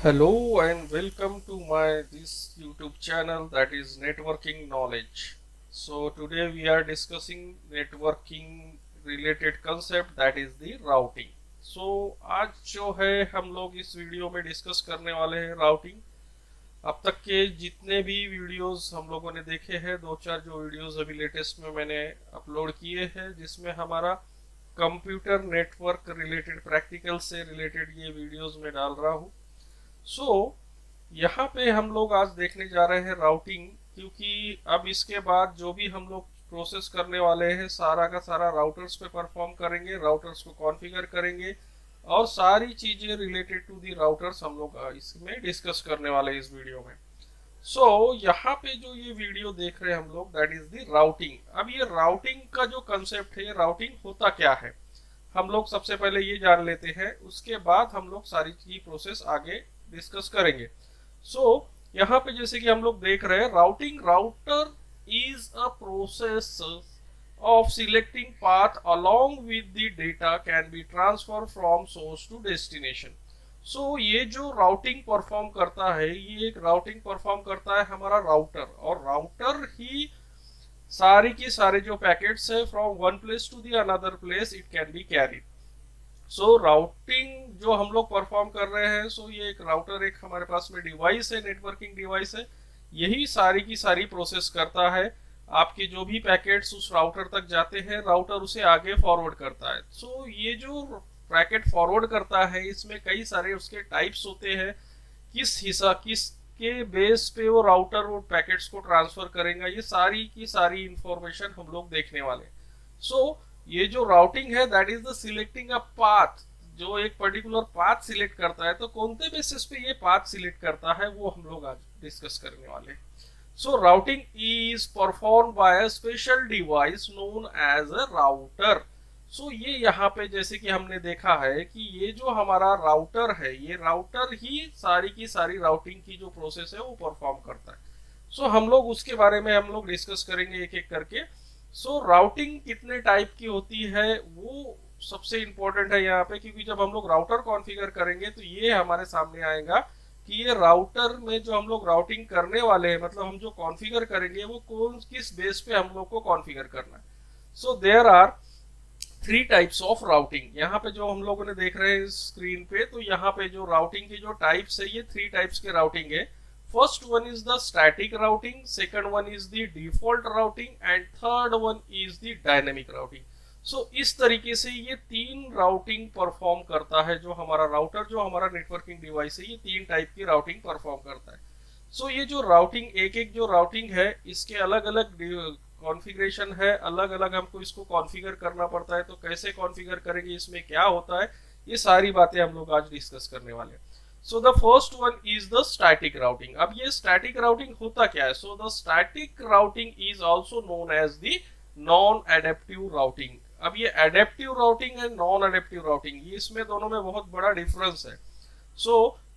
Hello and welcome to my this YouTube channel, that is Networking Knowledge. So today we are discussing networking related concept, that is the routing. So आज जो है हम लोग इस video में discuss करने वाले हैं राउटिंग। अब तक के जितने भी वीडियोस हम लोगों ने देखे हैं, दो चार जो वीडियोस अभी लेटेस्ट में मैंने अपलोड किए हैं, जिसमें हमारा कंप्यूटर नेटवर्क रिलेटेड प्रैक्टिकल से रिलेटेड ये वीडियोस मैं डाल रहा हूँ। यहाँ पे हम लोग आज देखने जा रहे हैं राउटिंग, क्योंकि अब इसके बाद जो भी हम लोग प्रोसेस करने वाले हैं सारा का सारा राउटर्स पे परफॉर्म करेंगे, राउटर्स को कॉन्फ़िगर करेंगे और सारी चीजें रिलेटेड टू दी राउटर्स हम लोग इसमें डिस्कस करने वाले हैं इस वीडियो में। यहाँ पे जो ये वीडियो देख रहे हैं हम लोग, दैट इज दी राउटिंग। अब ये राउटिंग का जो कंसेप्ट है, राउटिंग होता क्या है, हम लोग सबसे पहले ये जान लेते हैं, उसके बाद हम लोग सारी की प्रोसेस आगे डिस्कस करेंगे। यहाँ पे जैसे कि हम लोग देख रहे हैं, router is a process of selecting path along with the data can be transferred from source to destination. ये जो राउटिंग परफॉर्म करता है, ये एक राउटिंग परफॉर्म करता है हमारा राउटर, और राउटर ही सारी की सारे जो पैकेट्स है from one place to the another place it can be carried. Routing जो हम लोग परफॉर्म कर रहे हैं, ये एक राउटर, एक हमारे पास में डिवाइस है, नेटवर्किंग डिवाइस है, यही सारी की सारी प्रोसेस करता है। आपके जो भी पैकेट्स उस राउटर तक जाते हैं, राउटर उसे आगे फॉरवर्ड करता है। ये जो पैकेट फॉरवर्ड करता है, इसमें कई सारे उसके टाइप्स होते हैं, किसके बेस पे वो राउटर वो पैकेट्स को ट्रांसफर करेगा, ये सारी की सारी इंफॉर्मेशन हम लोग देखने वाले। ये जो राउटिंग है, that is the selecting a path, जो एक पर्टिकुलर पाथ सिलेक्ट करता है। तो कौन से बेसिस पे ये पाथ सिलेक्ट करता है वो हम लोग आज डिस्कस करने वाले हैं। routing is performed by a special device known as a router. ये यहाँ पे जैसे कि हमने देखा है कि ये जो हमारा राउटर है, ये राउटर ही सारी की सारी राउटिंग की जो प्रोसेस है वो परफॉर्म करता है। हम लोग उसके बारे में हम लोग डिस्कस करेंगे एक एक करके। राउटिंग कितने टाइप की होती है वो सबसे इंपॉर्टेंट है यहाँ पे, क्योंकि जब हम लोग राउटर कॉन्फ़िगर करेंगे तो ये हमारे सामने आएगा कि ये राउटर में जो हम लोग राउटिंग करने वाले हैं, मतलब हम जो कॉन्फ़िगर करेंगे वो किस बेस पे हम लोग को कॉन्फ़िगर करना है। There are three types of routing. यहाँ पे जो हम लोगों ने देख रहे हैं स्क्रीन पे, तो यहाँ पे जो राउटिंग की जो टाइप्स है, ये थ्री टाइप्स के राउटिंग है। First one is the static routing, second one is the default routing and third one is the dynamic routing. इस तरीके से ये तीन राउटिंग परफॉर्म करता है, जो हमारा राउटर, जो हमारा नेटवर्किंग डिवाइस है, ये तीन टाइप की राउटिंग परफॉर्म करता है। ये जो राउटिंग, एक एक जो राउटिंग है, इसके अलग अलग कॉन्फ़िगरेशन है, अलग अलग हमको इसको कॉन्फ़िगर करना पड़ता है। तो कैसे कॉन्फ़िगर करेंगे, इसमें क्या होता है, ये सारी बातें हम लोग आज डिस्कस करने वाले हैं। The first one is the static routing. अब ये स्टैटिक राउटिंग होता क्या है? The static routing is also known as the non adaptive routing. अब ये एडेप्टिव राउटिंग है, नॉन एडेप्टिव राउटिंग, ये इसमें दोनों में बहुत बड़ा डिफरेंस है।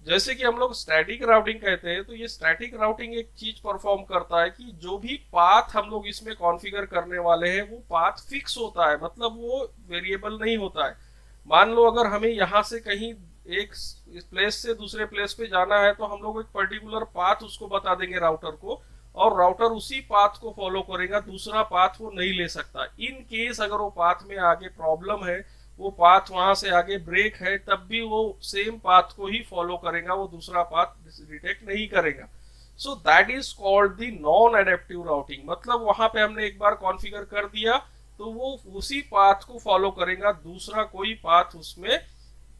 जैसे कि हम लोग स्टैटिक राउटिंग कहते हैं, तो ये स्टैटिक राउटिंग एक चीज परफॉर्म करता है कि जो भी पाथ हम लोग इसमें कॉन्फ़िगर करने वाले हैं वो पाथ फिक्स होता है, मतलब वो वेरिएबल नहीं होता है। मान लो अगर हमें यहाँ से कहीं एक प्लेस से दूसरे प्लेस पे जाना है, तो हम लोग एक पर्टिकुलर पाथ उसको बता देंगे राउटर को, और राउटर उसी पाथ को फॉलो करेगा, दूसरा पाथ वो नहीं ले सकता। इन केस अगर वो पाथ में आगे प्रॉब्लम है, वो पाथ वहां से आगे ब्रेक है, तब भी वो सेम पाथ को ही फॉलो करेगा, वो दूसरा पाथ डिटेक्ट नहीं करेगा। That is called the non adaptive routing. मतलब वहां पे हमने एक बार कॉन्फ़िगर कर दिया तो वो उसी पाथ को फॉलो करेगा, दूसरा कोई पाथ उसमें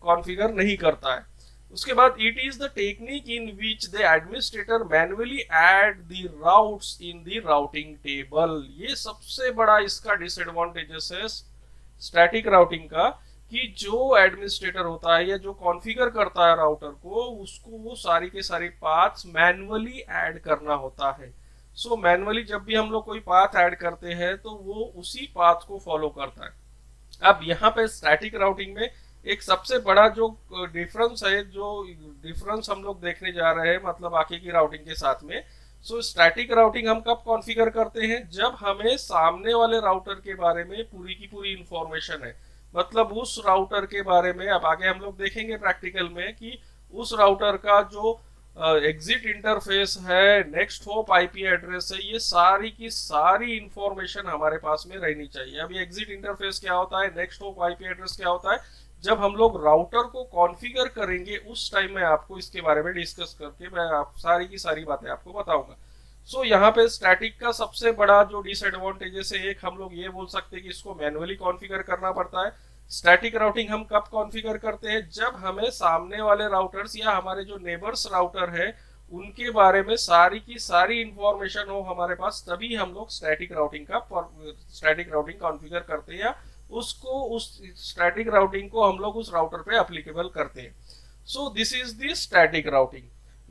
कॉन्फ़िगर नहीं करता है। उसके बाद it is the technique in which the administrator manually add the routes in the routing table. ये सबसे बड़ा इसका डिसएडवांटेजेस है स्टैटिक राउटिंग का, कि जो एडमिनिस्ट्रेटर होता है या जो कॉन्फ़िगर करता है राउटर को, उसको वो सारी के सारी पाथ्स मैन्युअली ऐड करना होता है। मैन्युअली जब भी हम लोग कोई पाथ ऐड करते हैं तो वो उसी पाथ को फॉलो करता है। अब यहाँ पे स्टैटिक राउटिंग में एक सबसे बड़ा जो डिफरेंस है, जो डिफरेंस हम लोग देखने जा रहे हैं, मतलब बाकी की राउटिंग के साथ में। स्टैटिक राउटिंग हम कब कॉन्फ़िगर करते हैं? जब हमें सामने वाले राउटर के बारे में पूरी की पूरी इंफॉर्मेशन है, मतलब उस राउटर के बारे में, अब आगे हम लोग देखेंगे प्रैक्टिकल में कि उस राउटर का जो एग्जिट इंटरफेस है, नेक्स्ट होप आईपी एड्रेस है, ये सारी की सारी इंफॉर्मेशन हमारे पास में रहनी चाहिए। अभी एग्जिट इंटरफेस क्या होता है, नेक्स्ट होप आईपी एड्रेस क्या होता है, जब हम लोग राउटर को कॉन्फ़िगर करेंगे उस टाइम में आपको इसके बारे में डिस्कस करके मैं आप सारी की सारी बातें आपको बताऊंगा। सो यहाँ पे स्टैटिक का सबसे बड़ा जो डिसएडवांटेजेस है, एक हम लोग ये बोल सकते हैं कि इसको मैनुअली कॉन्फ़िगर करना पड़ता है। स्टैटिक राउटिंग हम कब कॉन्फ़िगर करते हैं, जब हमें सामने वाले राउटर्स या हमारे जो नेबर्स राउटर है उनके बारे में सारी की सारी इंफॉर्मेशन हो हमारे पास, तभी हम लोग स्टैटिक राउटिंग कॉन्फ़िगर करते हैं या उसको उस स्टैटिक राउटिंग को हम लोग उस राउटर पे एप्लीकेबल करते हैं। So this is the static routing.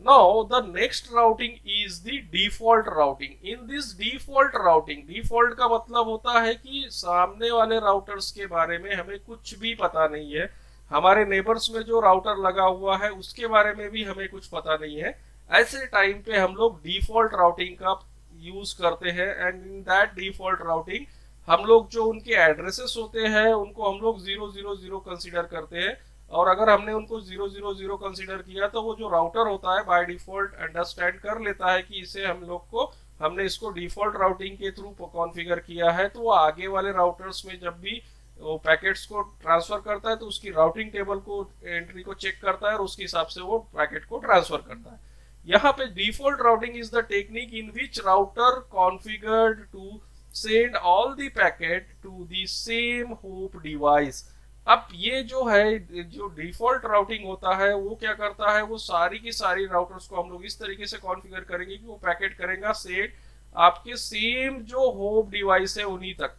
Now the next routing is the default routing. In this default routing, default का मतलब होता है कि सामने वाले राउटर्स के बारे में हमें कुछ भी पता नहीं है, हमारे नेबर्स में जो राउटर लगा हुआ है उसके बारे में भी हमें कुछ पता नहीं है। ऐसे टाइम पे हम लोग डिफॉल्ट राउटिंग का यूज करते हैं and in that default routing हम लोग जो उनके एड्रेसेस होते हैं उनको हम लोग 000 कंसीडर करते हैं, और अगर हमने उनको 000 कंसीडर किया तो वो जो राउटर होता है बाय डिफॉल्ट अंडरस्टैंड कर लेता है कि इसे हम लोग को हमने इसको डिफॉल्ट राउटिंग के थ्रू कॉन्फ़िगर किया है, तो वो आगे वाले राउटर्स में जब भी वो पैकेट्स को ट्रांसफर करता है तो उसकी राउटिंग टेबल को एंट्री को चेक करता है और उसके हिसाब से वो पैकेट को ट्रांसफर करता है। यहाँ पे default routing is the technique in which router configured to send all the packet to the same hop device. अब ये जो है, जो डिफॉल्ट राउटिंग होता है वो क्या करता है, वो सारी की सारी राउटर्स को हम लोग इस तरीके से कॉन्फ़िगर करेंगे कि वो पैकेट करेगा सेंड आपके सेम जो होप डिवाइस है उन्हीं तक,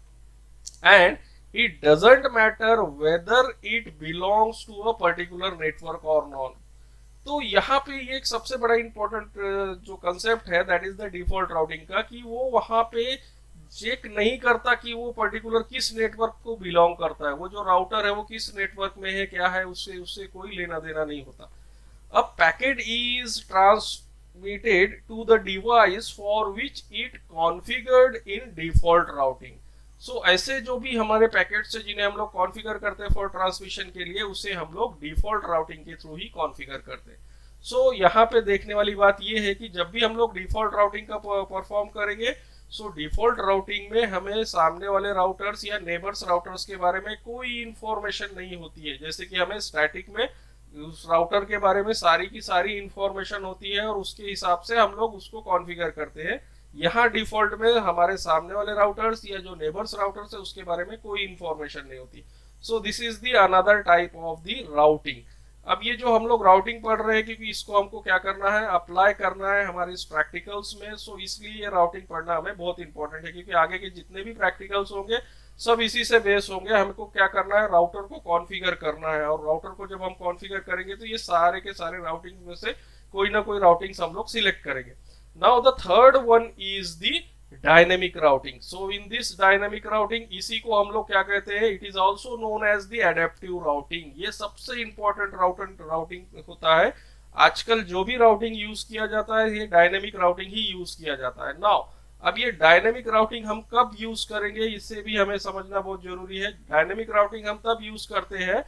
and it doesn't matter whether it belongs to a particular network और नॉन। तो यहाँ पे ये एक सबसे बड़ा इंपॉर्टेंट जो कंसेप्ट है that is the default routing का, कि वो वहां पे चेक नहीं करता कि वो पर्टिकुलर किस नेटवर्क को बिलोंग करता है, वो जो राउटर है वो किस नेटवर्क में है क्या है, उससे उससे कोई लेना देना नहीं होता। अब packet is transmitted to the device for which it configured in default routing. So ऐसे जो भी हमारे पैकेट्स है जिन्हें हम लोग कॉन्फ़िगर करते हैं फॉर ट्रांसमिशन के लिए, उसे हम लोग डिफॉल्ट राउटिंग के थ्रू ही कॉन्फ़िगर करते हैं। सो यहाँ पे देखने वाली बात ये है कि जब भी हम लोग डिफॉल्ट राउटिंग का परफॉर्म करेंगे, सो डिफॉल्ट राउटिंग में हमें सामने वाले राउटर्स या नेबर्स राउटर्स के बारे में कोई इंफॉर्मेशन नहीं होती है, जैसे कि हमें स्टैटिक में उस राउटर के बारे में सारी की सारी इंफॉर्मेशन होती है और उसके हिसाब से हम लोग उसको कॉन्फ़िगर करते हैं। यहाँ डिफॉल्ट में हमारे सामने वाले राउटर्स या जो नेबर्स राउटर्स है उसके बारे में कोई इंफॉर्मेशन नहीं होती। सो this is the another type of the routing. अब ये जो हम लोग राउटिंग पढ़ रहे हैं, क्योंकि इसको हमको क्या करना है, अप्लाई करना है हमारे इस प्रैक्टिकल्स में, सो इसलिए ये राउटिंग पढ़ना हमें बहुत इंपॉर्टेंट है, क्योंकि आगे के जितने भी प्रैक्टिकल्स होंगे सब इसी से बेस होंगे। हमको क्या करना है, राउटर को कॉन्फ़िगर करना है, और राउटर को जब हम कॉन्फ़िगर करेंगे तो ये सारे के सारे राउटिंग में से कोई ना कोई राउटिंग हम लोग सिलेक्ट करेंगे। Now the third one is the dynamic routing. So in this dynamic routing, इसी को हम लोग क्या कहते हैं, it is also known as the adaptive routing. ये सबसे इंपॉर्टेंट राउटिंग होता है। आजकल जो भी राउटिंग यूज किया जाता है ये डायनेमिक राउटिंग ही यूज किया जाता है। नाउ अब ये डायनेमिक राउटिंग हम कब यूज करेंगे, इससे भी हमें समझना बहुत जरूरी है। डायनेमिक राउटिंग हम तब यूज करते हैं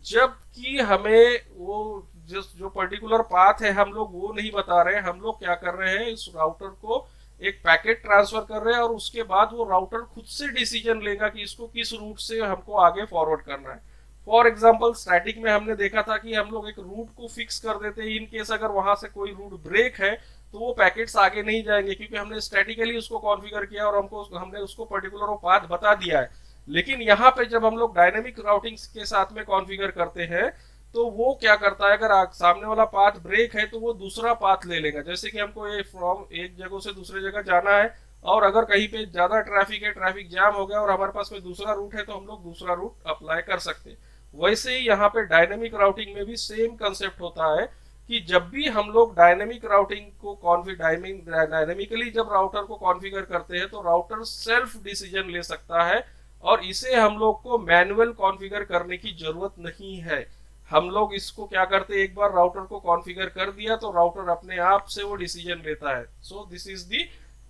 जबकि हमें वो जो पर्टिकुलर पाथ है हम लोग वो नहीं बता रहे हैं, हम लोग क्या कर रहे हैं, इस राउटर को एक पैकेट ट्रांसफर कर रहे हैं और उसके बाद वो राउटर खुद से डिसीजन लेगा कि इसको किस रूट से हमको आगे फॉरवर्ड करना है। फॉर एग्जांपल स्टैटिक में हमने देखा था कि हम लोग एक रूट को फिक्स कर देते हैं, इन केस अगर वहां से कोई रूट ब्रेक है तो वो पैकेट्स आगे नहीं जाएंगे, क्योंकि हमने स्टैटिकली उसको कॉन्फ़िगर किया और हमने उसको पर्टिकुलर वो पाथ बता दिया है। लेकिन यहाँ पे जब हम लोग डायनेमिक राउटिंग के साथ में कॉन्फ़िगर करते हैं तो वो क्या करता है, अगर सामने वाला पाथ ब्रेक है तो वो दूसरा पाथ ले लेगा। जैसे कि हमको फ्रॉम एक जगह से दूसरे जगह जाना है और अगर कहीं पे ज्यादा ट्रैफिक है, ट्रैफिक जाम हो गया और हमारे पास में दूसरा रूट है तो हम लोग दूसरा रूट अप्लाई कर सकते हैं। वैसे ही यहाँ पे डायनेमिक राउटिंग में भी सेम कंसेप्ट होता है कि जब भी हम लोग डायनेमिक राउटिंग को डायनेमिकली जब राउटर को कॉन्फ़िगर करते हैं तो राउटर सेल्फ डिसीजन ले सकता है और इसे हम लोग को मैनुअल कॉन्फ़िगर करने की जरूरत नहीं है। हम लोग इसको क्या करते हैं, एक बार राउटर को कॉन्फ़िगर कर दिया तो राउटर अपने आप से वो डिसीजन लेता है। So this is the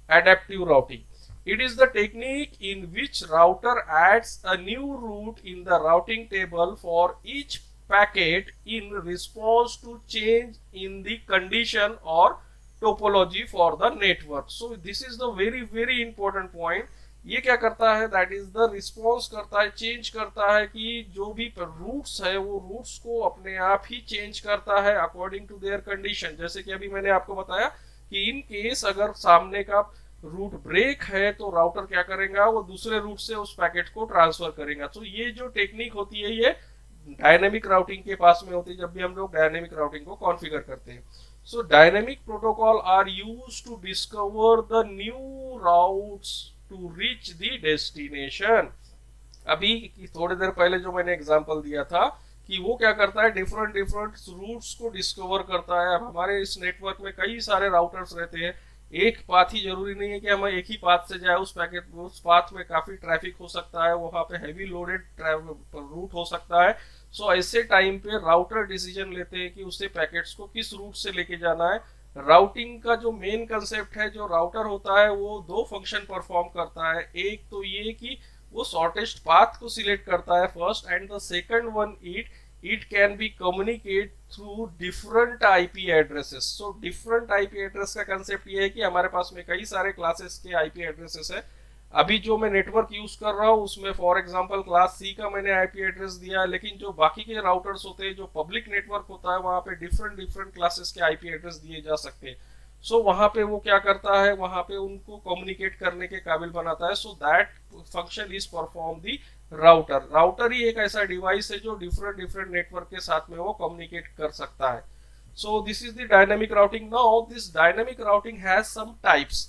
adaptive routing. It is the technique in which router adds a new route in the routing table for each packet in response to change in the condition or topology for the network. So this is the very important point. ये क्या करता है, that is the response करता है, change करता है कि जो भी रूट्स है वो रूट्स को अपने आप ही चेंज करता है अकॉर्डिंग टू देयर कंडीशन। जैसे कि अभी मैंने आपको बताया कि इन केस अगर सामने का रूट ब्रेक है तो राउटर क्या करेगा, वो दूसरे रूट से उस पैकेट को ट्रांसफर करेगा। तो ये जो टेक्निक होती है ये डायनेमिक राउटिंग के पास में होती है जब भी हम लोग डायनेमिक राउटिंग को कॉन्फ़िगर करते हैं। So dynamic protocol are used to discover the new routes to reach the destination. अभी थोड़ी देर पहले जो मैंने एग्जांपल दिया था कि वो क्या करता है, डिफरेंट रूट्स को डिस्कवर करता है। अब हमारे इस नेटवर्क में कई सारे राउटर्स रहते हैं, एक पाथ ही जरूरी नहीं है कि हम एक ही पाथ से जाए उस पैकेट, उस पाथ में काफी ट्रैफिक हो सकता है, वहां पे हैवी लोडेड रूट हो सकता है। सो ऐसे टाइम पे राउटर डिसीजन लेते हैं कि उससे पैकेट्स को किस रूट से लेके जाना है। राउटिंग का जो मेन कंसेप्ट है, जो राउटर होता है वो दो फंक्शन परफॉर्म करता है। एक तो ये कि वो शॉर्टेस्ट पाथ को सिलेक्ट करता है first, and the second one it can be communicate through different IP addresses. So different IP address का कंसेप्ट ये है कि हमारे पास में कई सारे क्लासेस के IP एड्रेसेस है। अभी जो मैं नेटवर्क यूज कर रहा हूँ उसमें फॉर एग्जांपल क्लास C का मैंने IP एड्रेस दिया, लेकिन जो बाकी के राउटर्स होते हैं, जो पब्लिक नेटवर्क होता है, वहाँ पे डिफरेंट क्लासेस के IP एड्रेस दिए जा सकते हैं। सो वहां पे वो क्या करता है, वहां पे उनको कम्युनिकेट करने के काबिल बनाता है। So that function is perform the router. Router ही एक ऐसा डिवाइस है जो डिफरेंट नेटवर्क के साथ में वो कम्युनिकेट कर सकता है। So this is the dynamic routing. Now this dynamic routing has some types.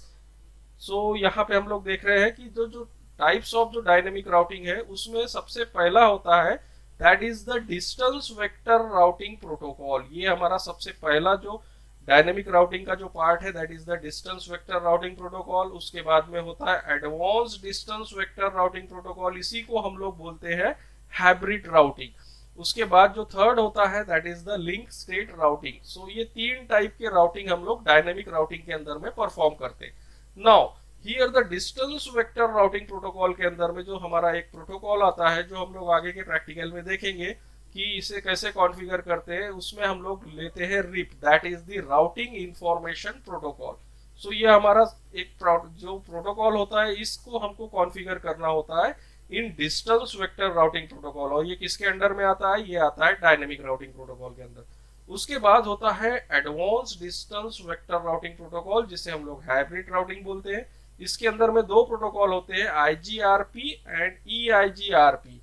So यहाँ पे हम लोग देख रहे हैं कि जो टाइप्स ऑफ जो डायनामिक राउटिंग है उसमें सबसे पहला होता है that is the distance vector routing protocol. ये हमारा सबसे पहला जो डायनेमिक राउटिंग का जो पार्ट है that is the distance vector routing protocol. उसके बाद में होता है advance distance vector routing protocol, इसी को हम लोग बोलते हैं हाइब्रिड राउटिंग। उसके बाद जो थर्ड होता है that is the link state routing. So ये तीन टाइप के राउटिंग हम लोग डायनेमिक राउटिंग के अंदर में परफॉर्म करते हैं। Now here the distance vector routing protocol के अंदर में जो हमारा एक प्रोटोकॉल आता है, जो हम लोग आगे के प्रैक्टिकल में देखेंगे कि इसे कैसे कॉन्फ़िगर करते हैं, उसमें हम लोग लेते हैं RIP, that is the routing information protocol. So ये हमारा एक जो प्रोटोकॉल होता है इसको हमको कॉन्फ़िगर करना होता है इन डिस्टेंस वेक्टर राउटिंग प्रोटोकॉल। और ये किसके अंडर में आता है, ये आता है डायनेमिक राउटिंग प्रोटोकॉल के अंदर। उसके बाद होता है advance distance vector routing protocol, जिसे हम लोग हाइब्रिड राउटिंग बोलते हैं। इसके अंदर में दो प्रोटोकॉल होते हैं, IGRP एंड EIGRP।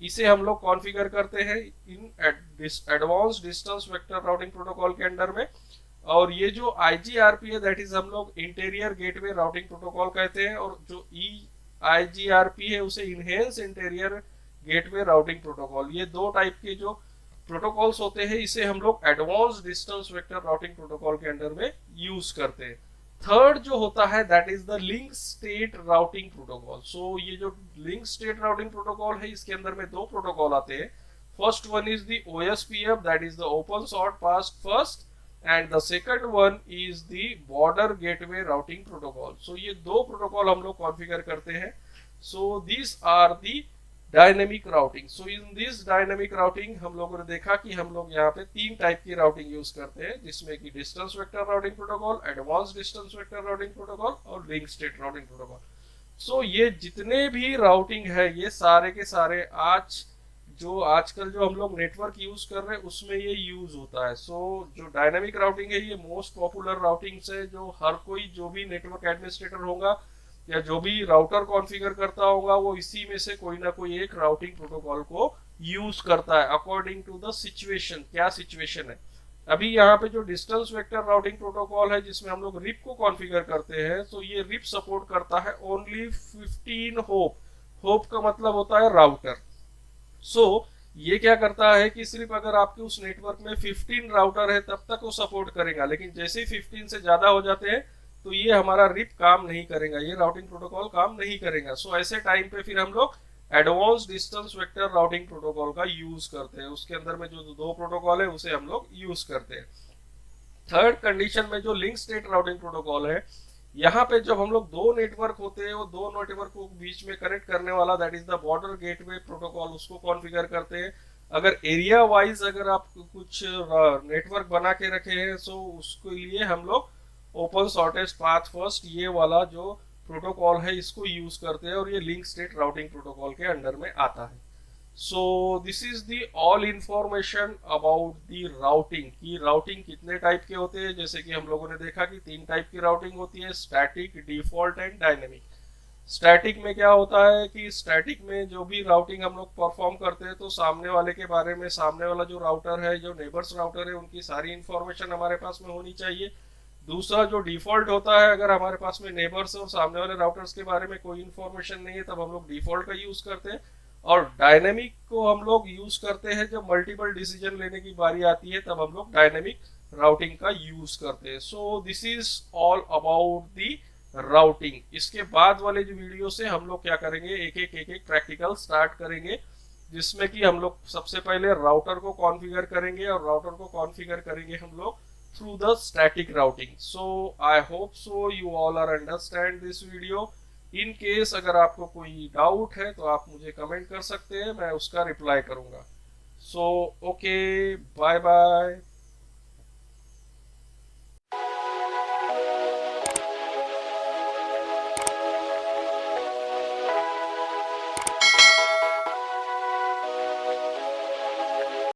इसे हम लोग कॉन्फ़िगर करते हैं in advance distance vector routing protocol के अंडर में। और ये जो IGRP है दैट इज हम लोग इंटीरियर गेटवे राउटिंग प्रोटोकॉल कहते हैं, और जो EIGRP है उसे enhance interior gateway routing protocol. ये दो टाइप के जो प्रोटोकॉल्स होते हैं इसे हम लोग advance distance vector routing protocol के अंडर में यूज करते हैं। थर्ड जो होता है that is the link state routing protocol. So ये जो लिंक स्टेट राउटिंग प्रोटोकॉल है इसके अंदर में दो प्रोटोकॉल आते हैं। First one is the OSPF, that is the open short past first, and the second one is the border gateway routing protocol. So ये दो प्रोटोकॉल हम लोग कॉन्फ़िगर करते हैं। So this are the dynamic routing. So in this dynamic routing हम लोगों ने देखा कि हम लोग यहाँ पे तीन टाइप की राउटिंग यूज करते हैं, जिसमें कि distance vector routing protocol, advance distance vector routing protocol और link state routing protocol. So ये जितने भी राउटिंग है ये सारे के सारे आजकल जो हम लोग नेटवर्क यूज कर रहे हैं उसमें ये यूज होता है। सो जो डायनेमिक राउटिंग है ये मोस्ट पॉपुलर राउटिंग है, जो हर कोई जो भी नेटवर्क एडमिनिस्ट्रेटर होगा या जो भी राउटर कॉन्फ़िगर करता होगा वो इसी में से कोई ना कोई एक राउटिंग प्रोटोकॉल को यूज करता है अकॉर्डिंग टू द सिचुएशन। क्या सिचुएशन है, अभी यहाँ पे जो डिस्टेंस वेक्टर राउटिंग प्रोटोकॉल है जिसमें हम लोग रिप को कॉन्फ़िगर करते हैं, तो ये रिप सपोर्ट करता है ओनली 15 होप। होप का मतलब होता है राउटर। सो ये क्या करता है कि सिर्फ अगर आपके उस नेटवर्क में 15 राउटर है तब तक वो सपोर्ट करेगा, लेकिन जैसे ही 15 से ज्यादा हो जाते हैं तो ये हमारा रिप काम नहीं करेगा, ये राउटिंग प्रोटोकॉल काम नहीं करेगा। सो ऐसे टाइम पे फिर हम लोग advance distance vector routing protocol का यूज करते हैं। उसके अंदर में जो दो प्रोटोकॉल है उसे हम लोग यूज करते हैं। थर्ड कंडीशन में जो लिंक स्टेट राउटिंग प्रोटोकॉल है, यहाँ पे जब हम लोग दो नेटवर्क होते हैं वो दो नेटवर्क को बीच में कनेक्ट करने वाला that is the border gateway protocol उसको कॉन्फ़िगर करते हैं। अगर एरिया वाइज अगर आप कुछ नेटवर्क बना के रखे हैं सो उसके लिए हम लोग ओपन शॉर्टेस्ट पाथ फर्स्ट ये वाला जो प्रोटोकॉल है इसको यूज करते हैं, और ये लिंक स्टेट राउटिंग प्रोटोकॉल के अंडर में आता है। So this is the all information about the routing की राउटिंग कितने टाइप के होते हैं। जैसे कि हम लोगों ने देखा कि 3 टाइप की राउटिंग होती है, static, default and dynamic. Static में क्या होता है कि स्टैटिक में जो भी राउटिंग हम लोग परफॉर्म करते हैं तो सामने वाले के बारे में, सामने वाला जो राउटर है, जो नेबर्स राउटर है, उनकी सारी इंफॉर्मेशन हमारे पास में होनी चाहिए। दूसरा जो डिफॉल्ट होता है, अगर हमारे पास में नेबर्स और सामने वाले राउटर्स के बारे में कोई इंफॉर्मेशन नहीं है तब हम लोग डिफॉल्ट का यूज करते हैं। और डायनेमिक को हम लोग यूज करते हैं जब मल्टीपल डिसीजन लेने की बारी आती है, तब हम लोग डायनेमिक राउटिंग का यूज करते हैं। So this is all about the routing. इसके बाद वाले जो वीडियो से हम लोग क्या करेंगे, एक एक प्रैक्टिकल स्टार्ट करेंगे, जिसमें कि हम लोग सबसे पहले राउटर को कॉन्फ़िगर करेंगे, और राउटर को कॉन्फ़िगर करेंगे हम लोग through the static routing. So I hope so you all are understand this video. In case अगर आपको कोई डाउट है तो आप मुझे कमेंट कर सकते हैं, मैं उसका रिप्लाई करूंगा। So okay, bye bye.